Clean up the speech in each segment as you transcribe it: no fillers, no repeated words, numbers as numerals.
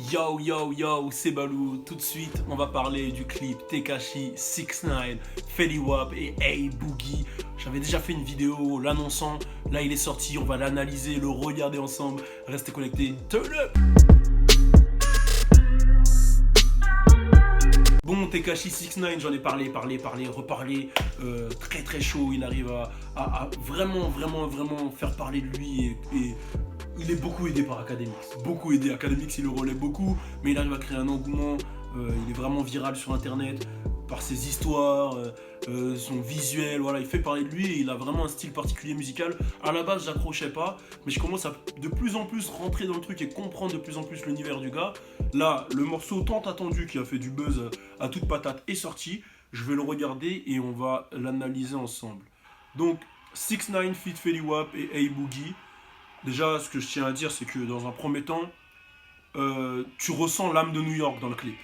Yo yo yo, c'est Balou. Tout de suite, on va parler du clip Tekashi 6ix9ine, Fetty Wap et A-Boogie. J'avais déjà fait une vidéo l'annonçant. Là, il est sorti. On va l'analyser, le regarder ensemble. Restez connectés. Turn up. Bon, Tekashi 6ix9ine, j'en ai parlé, reparlé. Très très chaud. Il arrive à vraiment faire parler de lui et il est beaucoup aidé par Akademiks. Beaucoup aidé. Akademiks, il le relaie beaucoup, mais il arrive à créer un engouement. Il est vraiment viral sur internet par ses histoires, son visuel. Voilà, il fait parler de lui et il a vraiment un style particulier musical. À la base, j'accrochais pas, mais je commence à de plus en plus rentrer dans le truc et comprendre de plus en plus l'univers du gars. Là, le morceau tant attendu qui a fait du buzz à toute patate est sorti. Je vais le regarder et on va l'analyser ensemble. Donc, 6ix9ine feat. Fetty Wap et A-Boogie. Déjà, ce que je tiens à dire, c'est que dans un premier temps, tu ressens l'âme de New York dans le clip.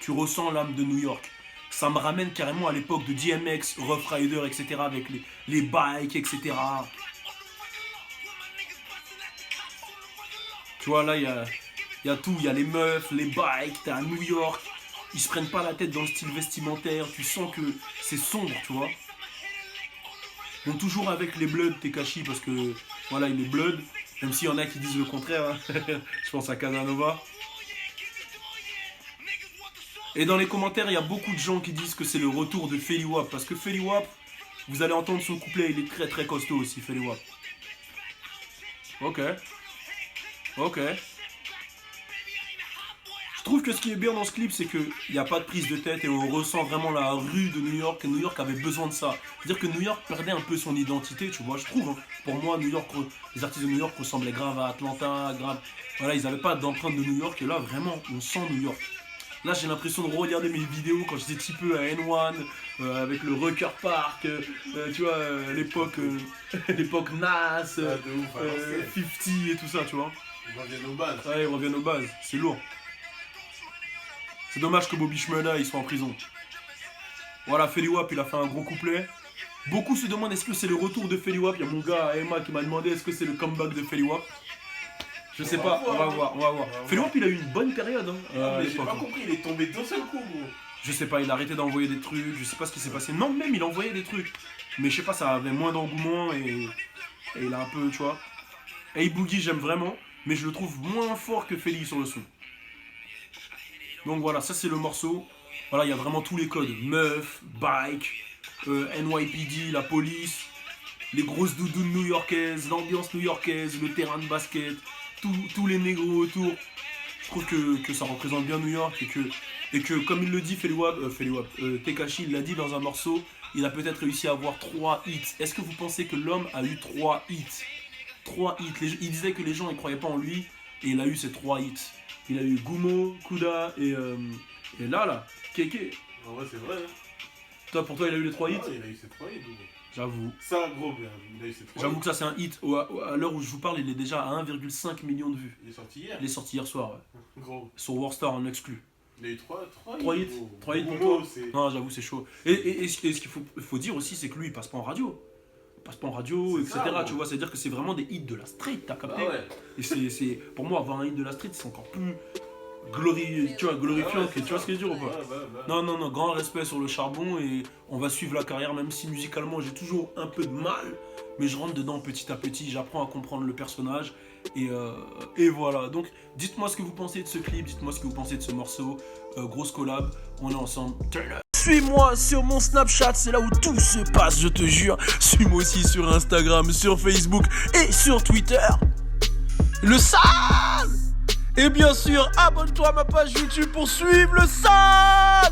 Tu ressens l'âme de New York. Ça me ramène carrément à l'époque de DMX, Rough Rider, etc. avec les bikes, etc. Tu vois, là, il y a tout. Il y a les meufs, les bikes, t'es à New York. Ils se prennent pas la tête dans le style vestimentaire. Tu sens que c'est sombre, tu vois. Donc toujours avec les Bloods, Tekashi, parce que voilà, il est Blood. Même s'il y en a qui disent le contraire, hein. Je pense à Casanova. Et dans les commentaires, il y a beaucoup de gens qui disent que c'est le retour de Fetty Wap. Parce que Fetty Wap, vous allez entendre son couplet, il est très très costaud aussi, Fetty Wap. Ok. Je trouve que ce qui est bien dans ce clip, c'est qu'il n'y a pas de prise de tête et on ressent vraiment la rue de New York. Et New York avait besoin de ça. C'est-à-dire que New York perdait un peu son identité, tu vois, je trouve. Hein. Pour moi, New York, les artistes de New York ressemblaient grave à Atlanta, grave. Voilà, ils n'avaient pas d'empreinte de New York. Et là, vraiment, on sent New York. Là, j'ai l'impression de regarder mes vidéos quand j'étais petit peu à N1, avec le Rucker Park, tu vois, l'époque Nas, 50 et tout ça, tu vois. Ils reviennent aux bases. Ouais, ils reviennent aux bases, c'est lourd. C'est dommage que Bobby Shmurda il soit en prison. Voilà, Fetty Wap il a fait un gros couplet. Beaucoup se demandent est-ce que c'est le retour de Fetty Wap. Il y a mon gars Emma qui m'a demandé est-ce que c'est le comeback de Fetty Wap. Je sais pas, on va voir. Fetty Wap il a eu une bonne période. Hein, mais j'ai pas compris, il est tombé d'un seul coup, gros. Je sais pas, il a arrêté d'envoyer des trucs, je sais pas ce qui s'est passé. Non, même il envoyait des trucs. Mais je sais pas, ça avait moins d'engouement et il a un peu, tu vois. A-Boogie j'aime vraiment, mais je le trouve moins fort que Fetty sur le son. Donc voilà, ça c'est le morceau. Voilà, il y a vraiment tous les codes. Meuf, bike, NYPD, la police, les grosses doudounes new-yorkaises, l'ambiance new-yorkaise, le terrain de basket, tous les négros autour. Je trouve que ça représente bien New York et que comme il le dit, Tekashi, il l'a dit dans un morceau, il a peut-être réussi à avoir 3 hits. Est-ce que vous pensez que l'homme a eu 3 hits? 3 hits. Il disait que les gens ne croyaient pas en lui et il a eu ces 3 hits. Il a eu Gumo, Kuda et là, Keke. En vrai, c'est vrai. Hein. Toi, pour toi, il a eu les 3 hits? Il a eu ses 3 hits, gros. J'avoue. Ça, gros, il a eu ses 3 hits. J'avoue que ça, c'est un hit. À l'heure où je vous parle, il est déjà à 1,5 million de vues. Il est sorti hier. Il est sorti hier soir, ouais. Gros. Sur Warstar en exclu. Il a eu 3 hits. 3 hits pour toi. Non, j'avoue, c'est chaud. Et ce qu'il faut dire aussi, c'est que lui, il passe pas en radio. Il passe pas en radio, etc. Ça, tu vois, c'est-à-dire que c'est vraiment des hits de la street, t'as capté? Ah ouais. Et c'est pour moi, avoir un hit de la street, c'est encore plus glorifiant, tu vois ce que je veux dire ou pas? Non, grand respect sur le charbon et on va suivre la carrière, même si musicalement j'ai toujours un peu de mal, mais je rentre dedans petit à petit, j'apprends à comprendre le personnage et voilà. Donc dites-moi ce que vous pensez de ce clip, dites-moi ce que vous pensez de ce morceau, grosse collab, on est ensemble. Suis-moi sur mon Snapchat, c'est là où tout se passe, je te jure. Suis-moi aussi sur Instagram, sur Facebook et sur Twitter. Le sale! Et bien sûr, abonne-toi à ma page YouTube pour suivre le sale!